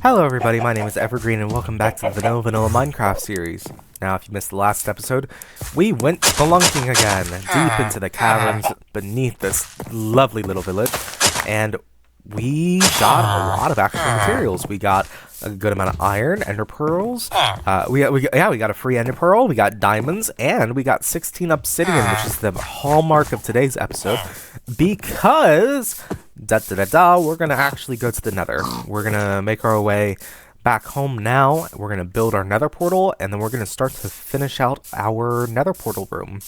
Hello everybody, my name is Evergreen and welcome back to the Vanilla Minecraft series. Now if you missed the last episode, we went spelunking again, deep into the caverns beneath this lovely little village, and we got a lot of actual materials. We got a good amount of iron, ender pearls, we got a free ender pearl, we got diamonds, and we got 16 obsidian, which is the hallmark of today's episode, because we're gonna actually go to the nether. We're gonna make our way back home now. We're gonna build our nether portal, and then we're gonna start to finish out our nether portal room.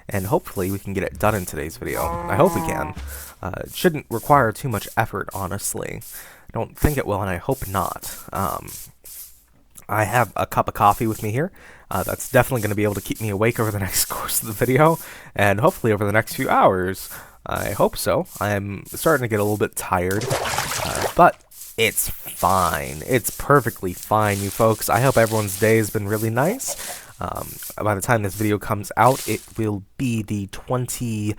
And hopefully we can get it done in today's video. I hope we can. It shouldn't require too much effort, honestly. I don't think it will, and I hope not. I have a cup of coffee with me here. That's definitely going to be able to keep me awake over the next course of the video, and hopefully over the next few hours. I hope so. I'm starting to get a little bit tired, but it's fine. It's perfectly fine, you folks. I hope everyone's day has been really nice. By the time this video comes out, it will be the 22nd,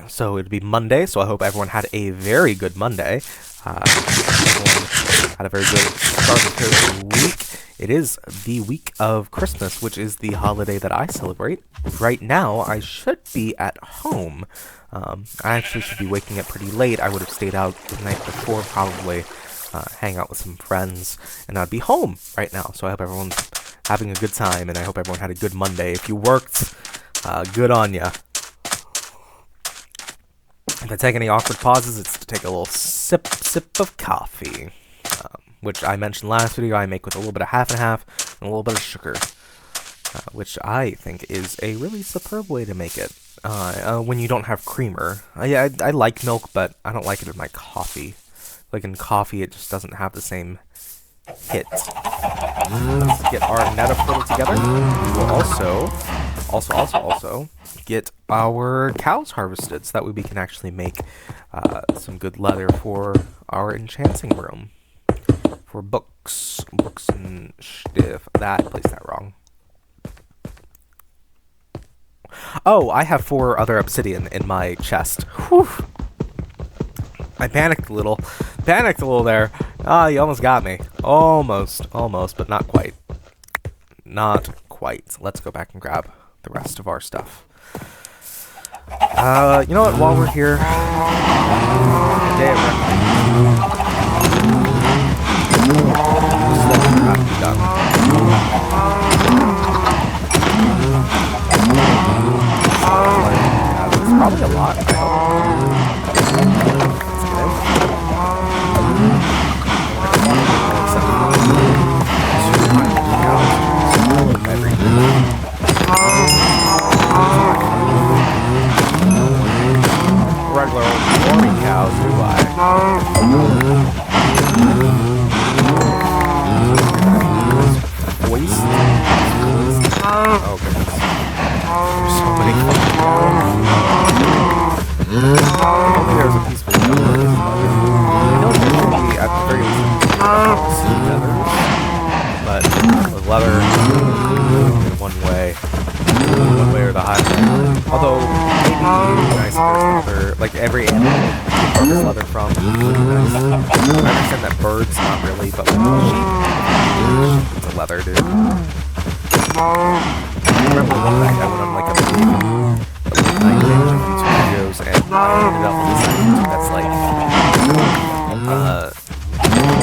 so it'll be Monday, so I hope everyone had a very good Monday. Everyone had a very good start of the week. It is the week of Christmas, which is the holiday that I celebrate. Right now, I should be at home. I actually should be waking up pretty late. I would have stayed out the night before, probably hang out with some friends, and I'd be home right now. So I hope everyone's having a good time, and I hope everyone had a good Monday. If you worked, good on ya. If I take any awkward pauses, it's to take a little sip of coffee, which I mentioned last video. I make with a little bit of half and half and a little bit of sugar, which I think is a really superb way to make it. When you don't have creamer, I like milk, but I don't like it in my coffee. Like in coffee, it just doesn't have the same hit. Let's get our nether portal together. We will also get our cows harvested, so that way we can actually make some good leather for our enchanting room. For books and stuff. I placed that wrong. Oh, I have 4 other obsidian in my chest. Whew. I panicked a little there. Ah, you almost got me. Almost, but not quite. Not quite. Let's go back and grab the rest of our stuff. You know what, while we're here, there's probably a lot, I hope. Regular old boring cows, do I? Voice? Oh goodness. There's so many fucking cows. Only there's a peaceful cow. I know there's going to be at the very least feathers, but with leather in one way or the highway. Although maybe nice if there's leather, like every animal you harvest leather from. Nice. I understand that birds not really, but like sheep, it's a leather, dude. I remember one night I went on like a 9 day YouTube videos, and I ended up with this YouTube that's like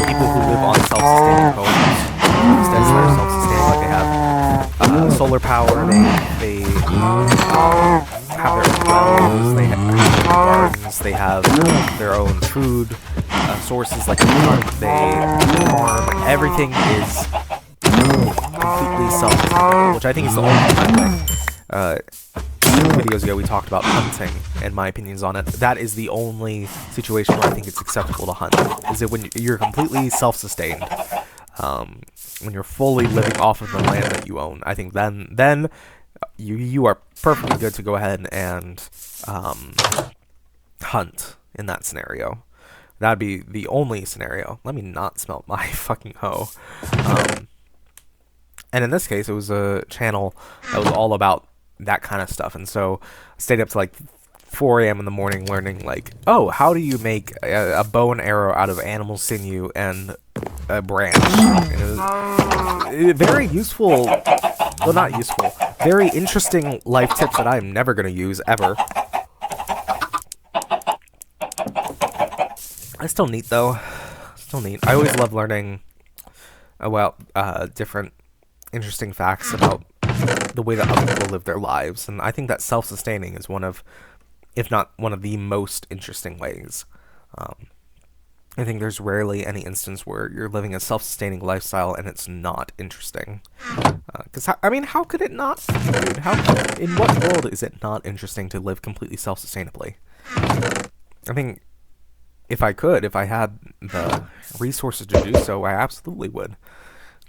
people who live on self-sustaining homes, instead of self-sustaining, like they have solar power, they have their own wells, they have gardens, they have their own food sources, like they farm. Everything is completely self-sustainable, which I think is the only way. Videos ago we talked about hunting and my opinions on it. That is the only situation where I think it's acceptable to hunt, is it when you're completely self-sustained, when you're fully living off of the land that you own. I think then you are perfectly good to go ahead and hunt in that scenario. That'd be the only scenario. Let me not smelt my fucking hoe. And in this case, it was a channel that was all about that kind of stuff, and so I stayed up to like 4 a.m. in the morning learning, like, oh, how do you make a bow and arrow out of animal sinew and a branch? Very useful, well, not useful, very interesting life tips that I'm never going to use, ever. It's still neat, though. Still neat. I always love learning about different interesting facts about the way that other people live their lives, and I think that self-sustaining is one of, if not one of the most interesting ways. I think there's rarely any instance where you're living a self-sustaining lifestyle and it's not interesting. Because, I mean, how could it not, dude? In what world is it not interesting to live completely self-sustainably? I think if I had the resources to do so, I absolutely would.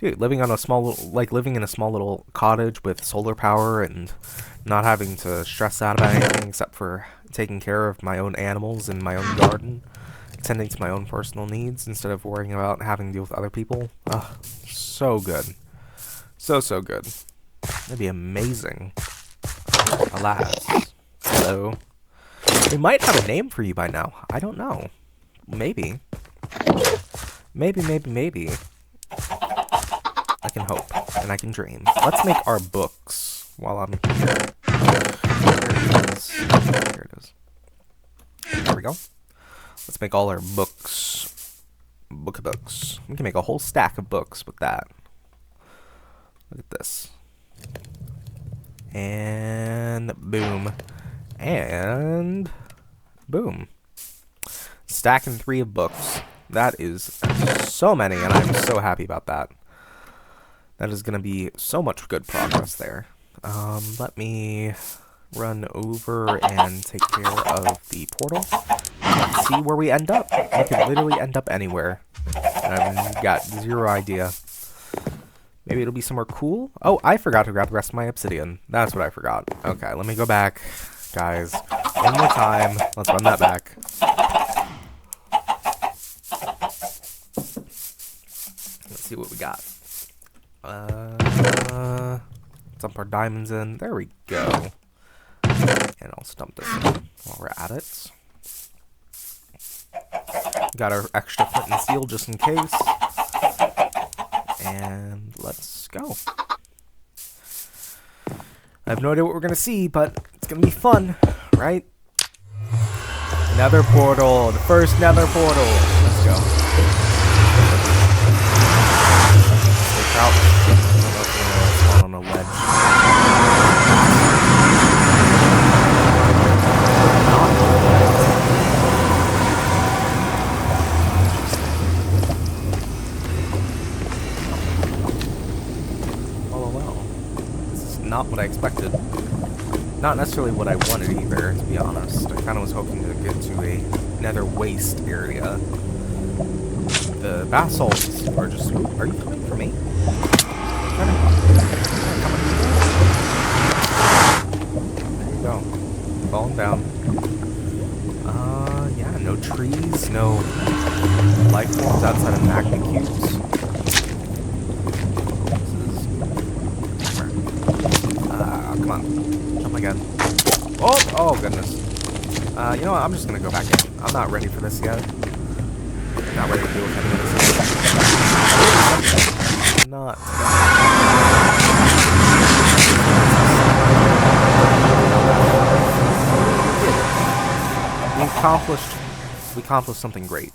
Dude, living in a small little cottage with solar power and not having to stress out about anything except for taking care of my own animals in my own garden, tending to my own personal needs instead of worrying about having to deal with other people. Ugh, so good. So good. That'd be amazing. Alas. Hello. We might have a name for you by now. I don't know. Maybe. Maybe. I can hope, and I can dream. Let's make our books while I'm here. Here it is. There we go. Let's make all our books. Books. We can make a whole stack of books with that. Look at this. And boom. And boom. Stacking 3 of books. That is so many, and I'm so happy about that. That is going to be so much good progress there. Let me run over and take care of the portal. Let's see where we end up. We could literally end up anywhere. And I've got zero idea. Maybe it'll be somewhere cool. Oh, I forgot to grab the rest of my obsidian. That's what I forgot. Okay, let me go back, guys. One more time. Let's run that back. Let's see what we got. Dump our diamonds in. There we go. And I'll dump this in while we're at it. Got our extra flint and steel just in case. And let's go. I have no idea what we're gonna see, but it's gonna be fun, right? Nether portal, the first nether portal. Let's go. Stay crouched. I don't know if we're gonna spawn on a ledge. Not what I expected. Not necessarily what I wanted either, to be honest. I kind of was hoping to get to a nether waste area. The basalts are just... Ooh, are you coming for me? There you go. Falling down. Yeah, no trees, no life forms outside of magma cubes. Come on. Jump again. Oh goodness. You know what? I'm just gonna go back in. I'm not ready for this yet. Not ready to deal with any of this. Not. We accomplished something great.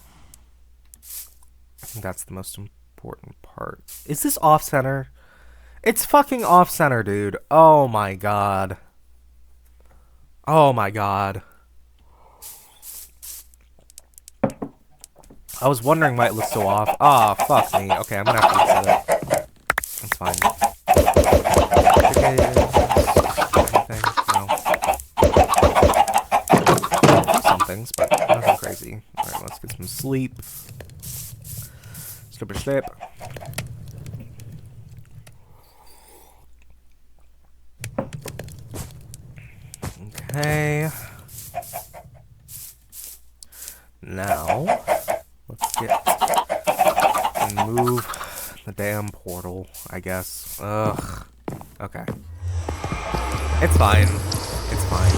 I think that's the most important part. Is this off-center? It's fucking off-center, dude. Oh my god. Oh my god. I was wondering why it looked so off. Ah, oh, fuck me. Okay, I'm gonna have to reset it. That's fine. Anything? No. Do some things, but nothing crazy. Alright, let's get some sleep. Sleep. Okay. Now, let's get and move the damn portal, I guess. Ugh. Okay. It's fine. It's fine.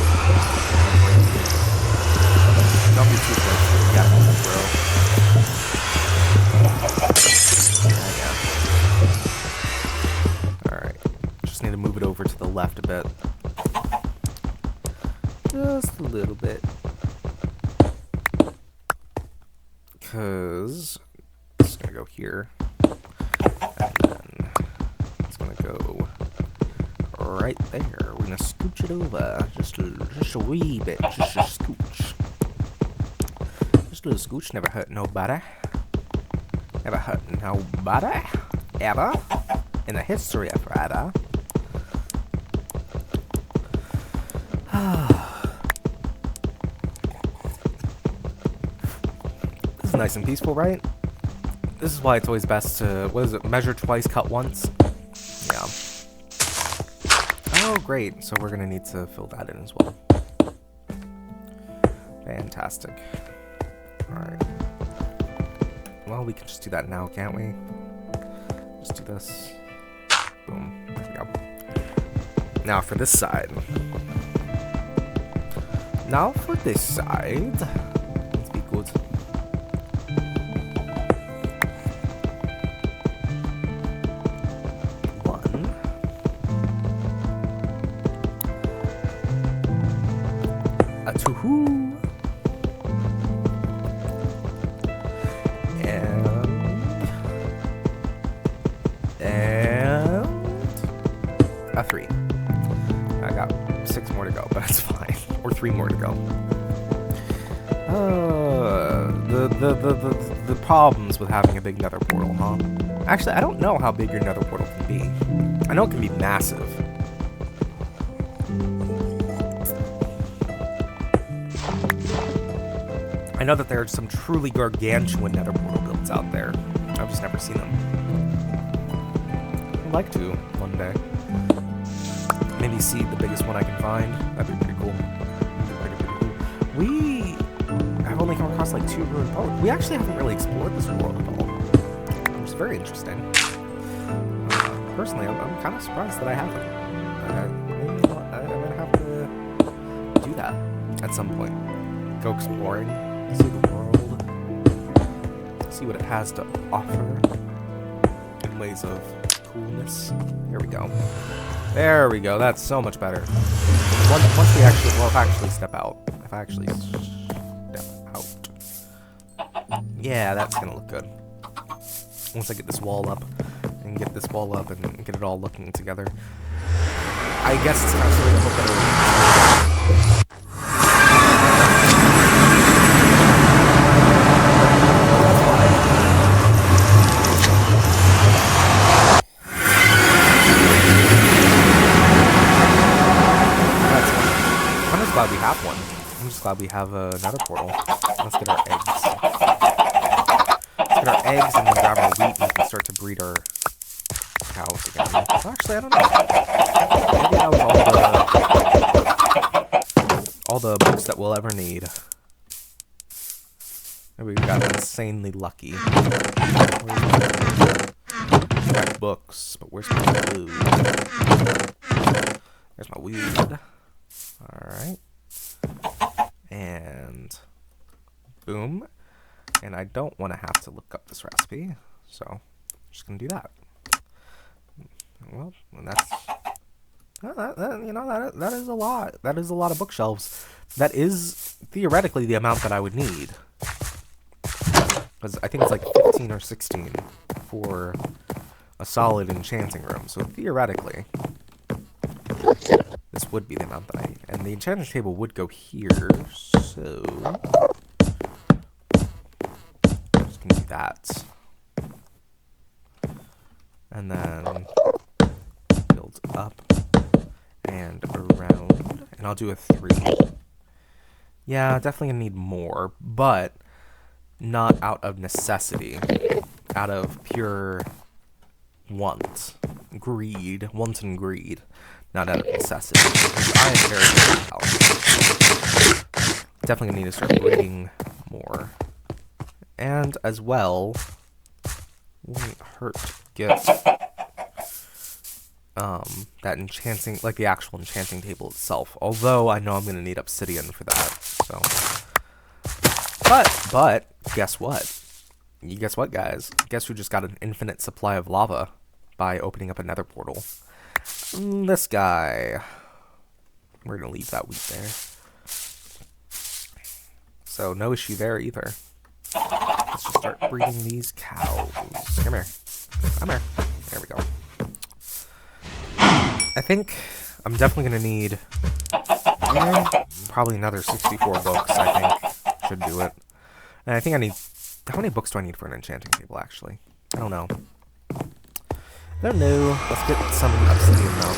Don't be too close. Yeah, bro. Yeah. Alright. Just need to move it over to the left a bit. Just a little bit. Because it's going to go here. And then it's going to go right there. We're going to scooch it over. Just a wee bit. Just a scooch. Just a little scooch. Never hurt nobody. Never hurt nobody. Ever. In the history of Rada. This is nice and peaceful, right? This is why it's always best to, what is it, measure twice, cut once? Yeah. Oh, great. So we're going to need to fill that in as well. Fantastic. Alright. Well, we can just do that now, can't we? Just do this. Boom. There we go. Now for this side. Now for this side. Let's be good. One. A two. And a 3. I got 6 more to go, but that's fine. Or 3 more to go. The problems with having a big nether portal, huh? Actually, I don't know how big your nether portal can be. I know it can be massive. I know that there are some truly gargantuan nether portal builds out there. I've just never seen them. I'd like to one day. Maybe see the biggest one I can find. That'd be pretty cool. Pretty cool. We have only come across like 2 ruined portals. We actually haven't really explored this world at all, which is very interesting. Personally, I'm kind of surprised that I haven't. Maybe I'm gonna have to do that at some point. Go exploring, see the world, see what it has to offer in ways of coolness. Here we go. There we go. That's so much better. Once we actually, well, if I actually step out. If I actually step out. Yeah, that's gonna look good. Once I get this wall up, and get this wall up, and get it all looking together. I guess it's actually a little better. Glad we have one. I'm just glad we have another portal. Let's get our eggs. Let's get our eggs and then grab our wheat and we can start to breed our cows again. Actually, I don't know. Maybe that was all the books that we'll ever need. Maybe we got insanely lucky. We got books, but where's my food? There's my weed. Alright. And boom. And I don't want to have to look up this recipe, so I'm just gonna do that. Well, that's that is a lot. That is a lot of bookshelves. That is theoretically the amount that I would need, because I think it's like 15 or 16 for a solid enchanting room. So theoretically, this would be the amount that I need. And the enchanting table would go here, so I'm just gonna do that. And then build up and around. And I'll do a 3. Yeah, definitely gonna need more, but not out of necessity. Out of pure want. Greed. Want and greed. Not out of necessity. I am very good at health. Definitely need to start breeding more. And as well, wouldn't hurt to get that enchanting, like the actual enchanting table itself. Although I know I'm gonna need obsidian for that. So But, guess what? You guess what, guys? Guess who just got an infinite supply of lava by opening up a nether portal? This guy. We're gonna leave that wheat there. So, no issue there either. Let's just start breeding these cows. Come here. Come here. There we go. I think I'm definitely gonna need probably another 64 books, I think. Should do it. And I think I need... How many books do I need for an enchanting table, actually? I don't know. I don't know. Let's get some obsidian, though.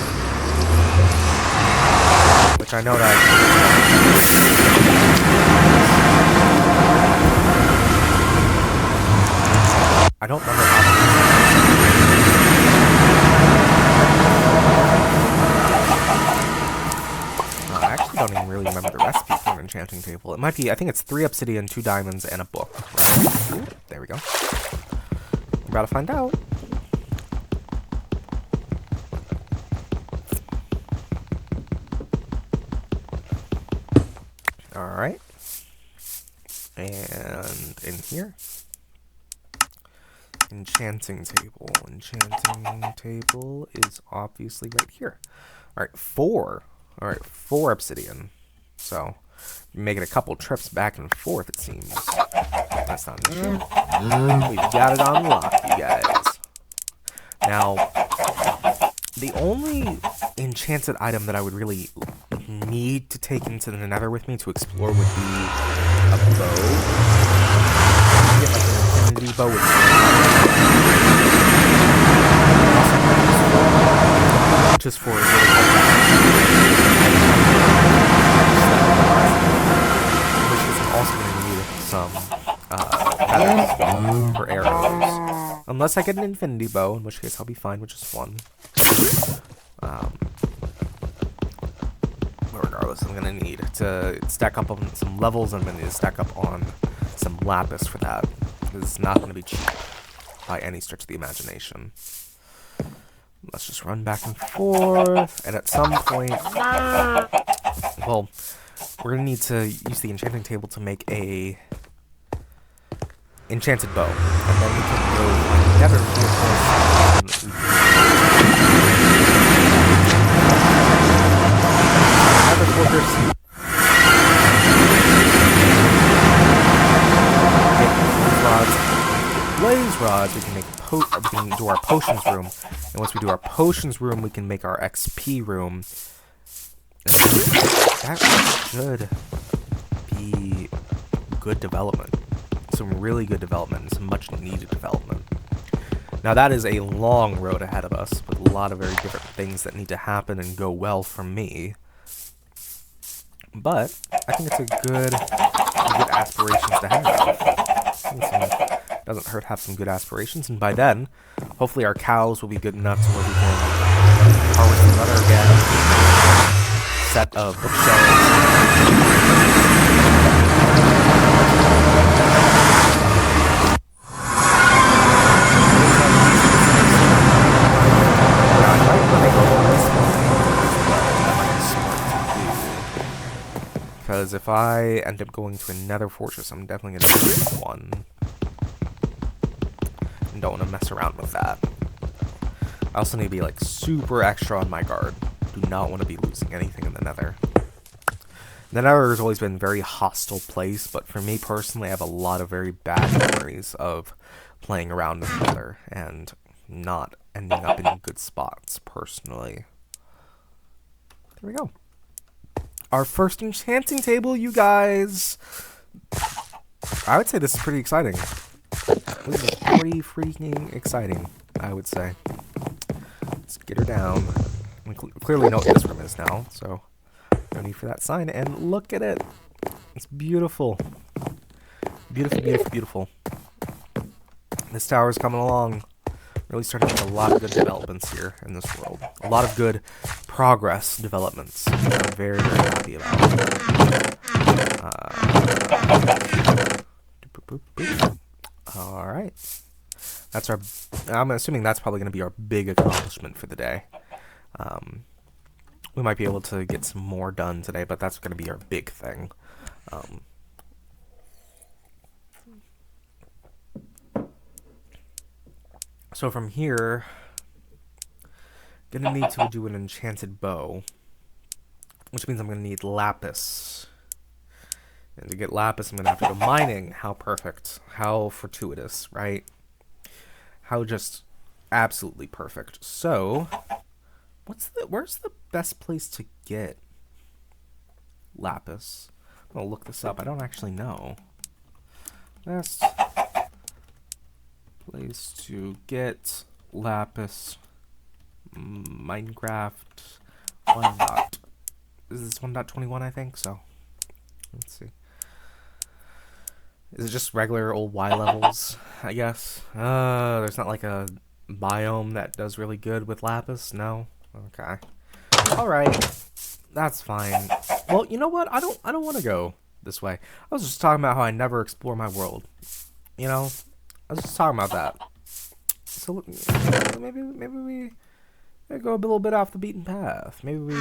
Which I know that I don't remember how I actually don't even really remember the recipe for an enchanting table. It might be, I think it's 3 obsidian, 2 diamonds, and a book. Right? There we go. We're about to find out. Alright. And in here. Enchanting table. Enchanting table is obviously right here. Alright, 4. Alright, 4 obsidian. So, making a couple trips back and forth, it seems. That's not an issue. We've got it on lock, you guys. Now, the only enchanted item that I would really need to take into the nether with me to explore would be a bow. Get like an infinity bow with just for which is also going to need some feathers for arrows. Unless I get an infinity bow, in which case I'll be fine with just one. Regardless, I'm gonna need to stack up on some levels. I'm gonna need to stack up on some lapis for that. This is not gonna be cheap by any stretch of the imagination. Let's just run back and forth, and at some point, well, we're gonna need to use the enchanting table to make a enchanted bow, and then we can go together. Blaze rods, we can make we can do our potions room, and once we do our potions room, we can make our XP room. And that should be good development, some really good development, and some much needed development. Now that is a long road ahead of us, with a lot of very different things that need to happen and go well for me. But I think it's a good aspirations to have. Doesn't hurt to have some good aspirations, and by then, hopefully our cows will be good enough to where we can harvest another set of bookshelves. Because if I end up going to another fortress, I'm definitely going to do one. And don't want to mess around with that. I also need to be like super extra on my guard. Do not want to be losing anything in the nether. The nether has always been a very hostile place, but for me personally, I have a lot of very bad memories of playing around in the nether and not ending up in good spots personally. There we go. Our first enchanting table, you guys. I would say this is pretty exciting. This is pretty freaking exciting, I would say. Let's get her down. We clearly know what this room is now, so no need for that sign. And look at it. It's beautiful. Beautiful, beautiful, beautiful. This tower is coming along. Really starting to make a lot of good developments here in this world. A lot of good progress developments. Which I'm very, very happy about. Alright. That's our... I'm assuming that's probably going to be our big accomplishment for the day. We might be able to get some more done today, but that's going to be our big thing. So from here, gonna need to do an enchanted bow, which means I'm gonna need lapis. And to get lapis, I'm gonna have to go mining. How perfect. How fortuitous, right? How just absolutely perfect. So, where's the best place to get lapis? I'm gonna look this up. I don't actually know. Best place to get lapis. Minecraft 1. Is this 1.21? I think so. Let's see. Is it just regular old Y levels, I guess? There's not like a biome that does really good with lapis? No? Okay. Alright. That's fine. Well, you know what? I don't want to go this way. I was just talking about how I never explore my world. You know? I was just talking about that. So maybe we go a little bit off the beaten path. Maybe we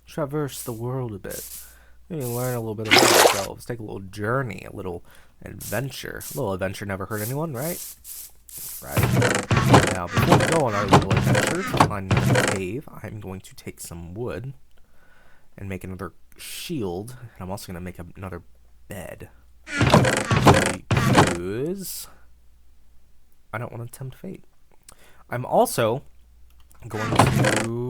traverse the world a bit. Maybe learn a little bit about ourselves. Take a little journey, a little adventure. A little adventure never hurt anyone, right? Right. Now, before we go on our little adventure to find another cave, I'm going to take some wood and make another shield. And I'm also going to make another bed. Because I don't want to tempt fate. I'm also going to...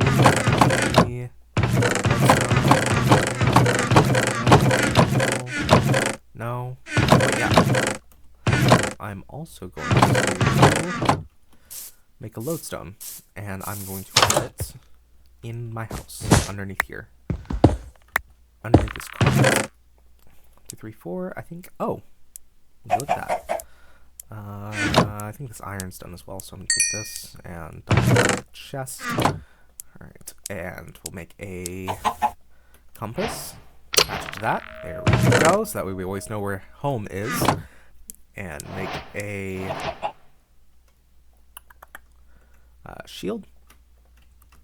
No. But yeah. I'm also going to make a lodestone. And I'm going to put it in my house. Underneath here. Underneath this carpet. 2, 3, 4. I think. Oh. Look at that. I think this iron's done as well. So I'm going to take this and dump it in the chest. Alright. And we'll make a compass. Attach it to that. There we go. So that way we always know where home is. And make a shield.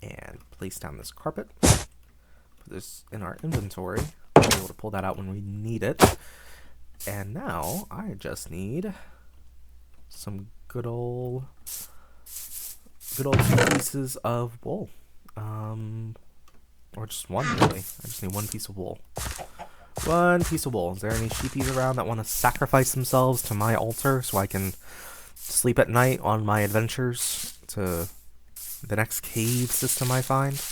And place down this carpet. Put this in our inventory. We'll be able to pull that out when we need it. And now I just need some good old pieces of wool. Or just one, really. I just need one piece of wool. One piece of wool. Is there any sheepies around that want to sacrifice themselves to my altar so I can sleep at night on my adventures to the next cave system I find?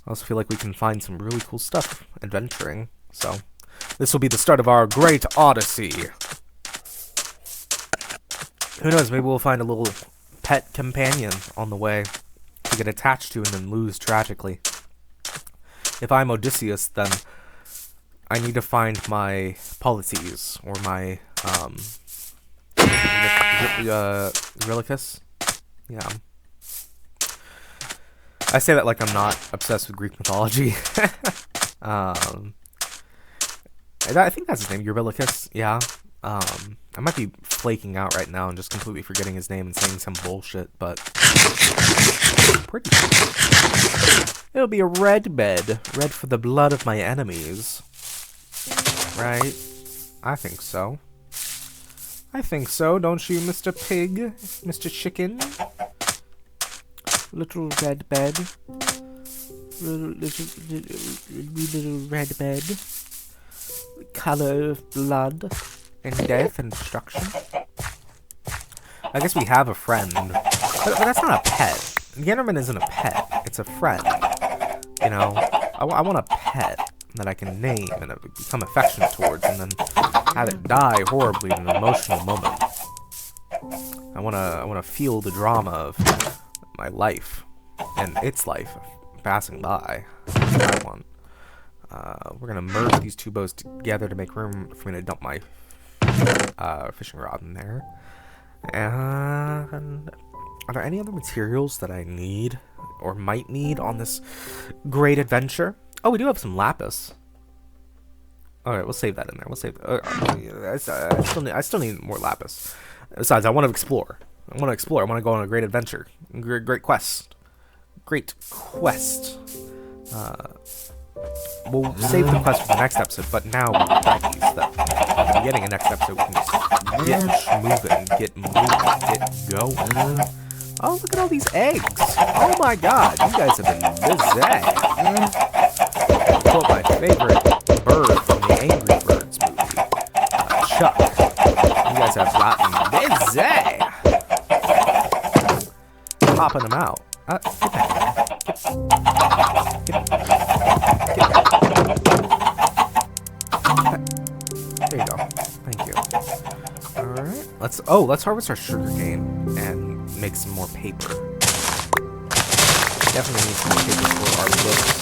I also feel like we can find some really cool stuff adventuring. So, this will be the start of our great odyssey. Who knows, maybe we'll find a little pet companion on the way to get attached to and then lose tragically. If I'm Odysseus, then I need to find my Polites, or my, Eurylochus? Yeah. I say that like I'm not obsessed with Greek mythology. I think that's his name, Eurylochus, yeah. I might be flaking out right now and just completely forgetting his name and saying some bullshit, but pretty cool. It'll be a red bed, red for the blood of my enemies. Right? I think so. I think so, don't you, Mr. Pig? Mr. Chicken? Little red bed. Little red bed. Color of blood and death and destruction. I guess we have a friend. But that's not a pet. The Enderman isn't a pet. It's a friend. You know? I want a pet that I can name and become affectionate towards and then have it die horribly in an emotional moment. I wanna feel the drama of my life and its life passing by. That's what I want. We're gonna merge these two bows together to make room for me to dump my fishing rod in there. And are there any other materials that I need or might need on this great adventure? Oh, we do have some lapis. All right, we'll save that in there. We'll save. I still need more lapis. Besides, I want to explore. I want to go on a great adventure. Great quest. Great quest. we'll save the quest for the next episode, but now we're ready, so that at the beginning of next episode we can just get moving, get going. Oh, look at all these eggs! Oh my god, you guys have been busy. Quote my favorite bird from the Angry Birds movie, Chuck. You guys have gotten busy! Popping them out. Get back here. There you go. Thank you. Alright. Let's harvest our sugarcane and make some more paper. Definitely need some more paper for our books.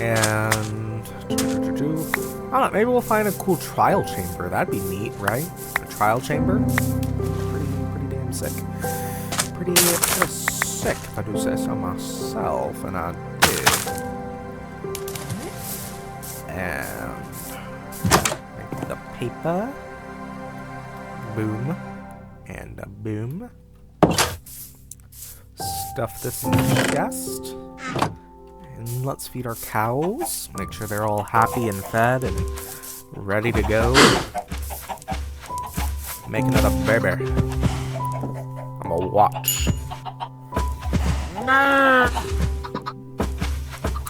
And I don't know, maybe we'll find a cool trial chamber. That'd be neat, right? A trial chamber? Pretty damn sick. Pretty sick, if I do say so myself, and I did. And make the paper. Boom. And a boom. Stuff this in the chest. And let's feed our cows. Make sure they're all happy and fed and ready to go. Make another baby. I'm gonna watch.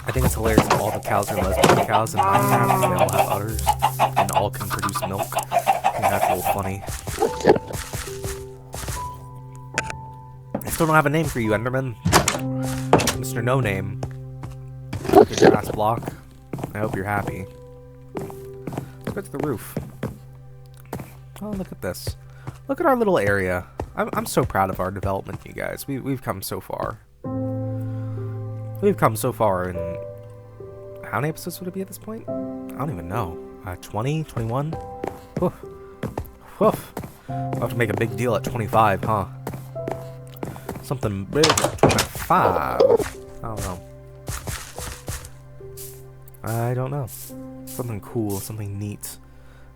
I think it's hilarious that all the cows are lesbian cows in Minecraft, and they all have udders and all can produce milk. I think that's a little funny. I still don't have a name for you, Enderman. Mr. No Name. Good grass block. I hope you're happy. Let's go to the roof. Oh, look at this. Look at our little area. I'm so proud of our development, you guys. We've come so far. We've come so far in... How many episodes would it be at this point? I don't even know. 20? 21? Woof. Woof. We'll have to make a big deal at 25, huh? Something big at 25. I don't know. I don't know. Something cool, something neat.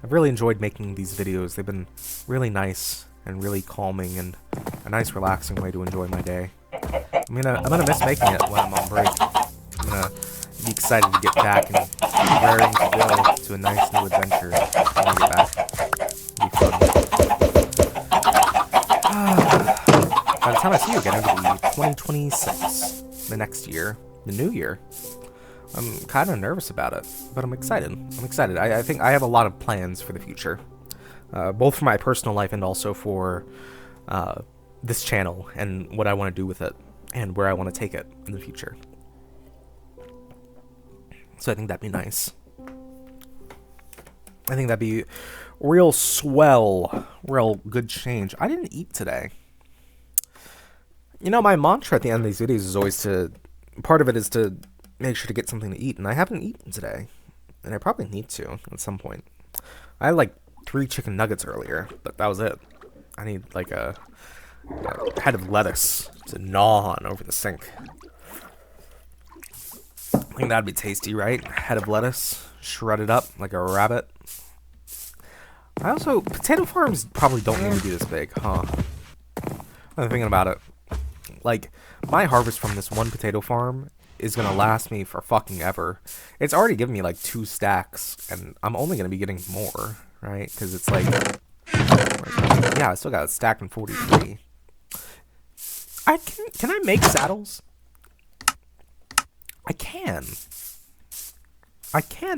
I've really enjoyed making these videos. They've been really nice and really calming and a nice relaxing way to enjoy my day. I'm gonna miss making it when I'm on break. I'm gonna be excited to get back and raring to go to a nice new adventure when I get back. It'll be fun. By the time I see you again, it'll be 2026, the next year, the new year. I'm kind of nervous about it, but I'm excited. I think I have a lot of plans for the future, both for my personal life and also for this channel and what I want to do with it and where I want to take it in the future. So I think that'd be nice. I think that'd be real swell, real good change. I didn't eat today. You know, my mantra at the end of these videos is always part of it is to make sure to get something to eat, and I haven't eaten today, and I probably need to at some point. I had like 3 chicken nuggets earlier, but that was it. I need like a head of lettuce to gnaw on over the sink. I think that'd be tasty, right? Head of lettuce, shredded up like a rabbit. Potato farms probably don't need to be this big, huh? I'm thinking about it. Like, my harvest from this one potato farm is gonna last me for fucking ever. It's already given me like 2 stacks, and I'm only gonna be getting more, right? Because it's like, yeah, I still got a stack and 43. Can I make saddles? I can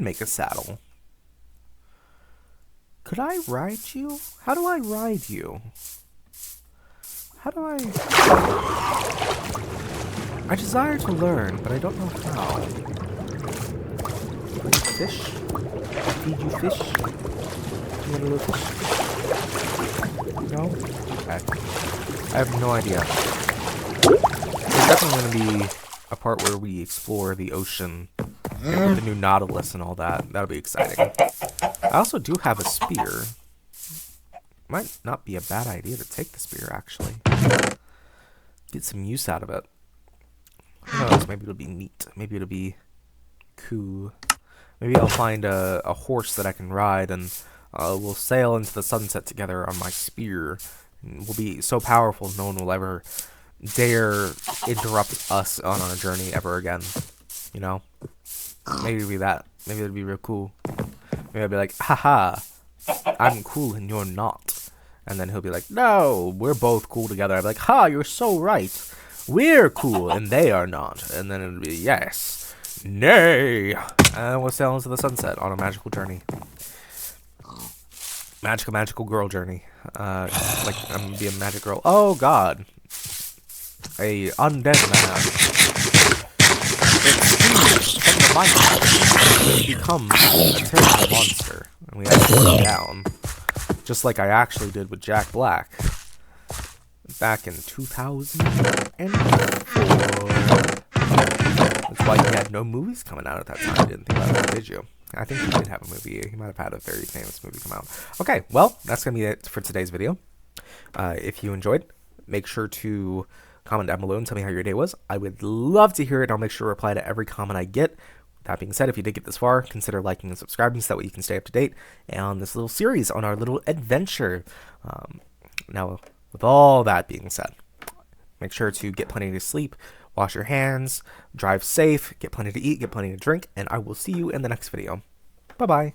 make a saddle. Could I ride you? How do I ride you? How do I desire to learn, but I don't know how. Fish? Feed you fish? You want a little fish? No? Okay. I have no idea. There's definitely going to be a part where we explore the ocean, the new Nautilus and all that. That'll be exciting. I also do have a spear. Might not be a bad idea to take the spear, actually. Get some use out of it. Who knows? Maybe it'll be neat. Maybe it'll be cool. Maybe I'll find a horse that I can ride, and we'll sail into the sunset together on my spear We'll be so powerful, no one will ever dare interrupt us on our journey ever again. You know? Maybe it'd be that. Maybe it'd be real cool. Maybe I'd be like, haha, I'm cool and you're not. And then he'll be like, no, we're both cool together. I'd be like, ha, you're so right. We're cool and they are not. And then it'd be, yes, nay. And we'll sail into the sunset on a magical journey. Magical girl journey. Like, I'm gonna be a magic girl. Oh, God. A undead man. From the Minecraft becomes a terrible monster. And we have to put him down. Just like I actually did with Jack Black. Back in 2004. That's why he had no movies coming out at that time. You didn't think about that, did you? I think he did have a movie. He might have had a very famous movie come out. Okay, well, that's going to be it for today's video. If you enjoyed, make sure to comment down below and tell me how your day was. I would love to hear it. I'll make sure to reply to every comment I get. That being said, if you did get this far, consider liking and subscribing so that way you can stay up to date on this little series, on our little adventure. Now, with all that being said, make sure to get plenty to sleep, wash your hands, drive safe, get plenty to eat, get plenty to drink, and I will see you in the next video. Bye-bye.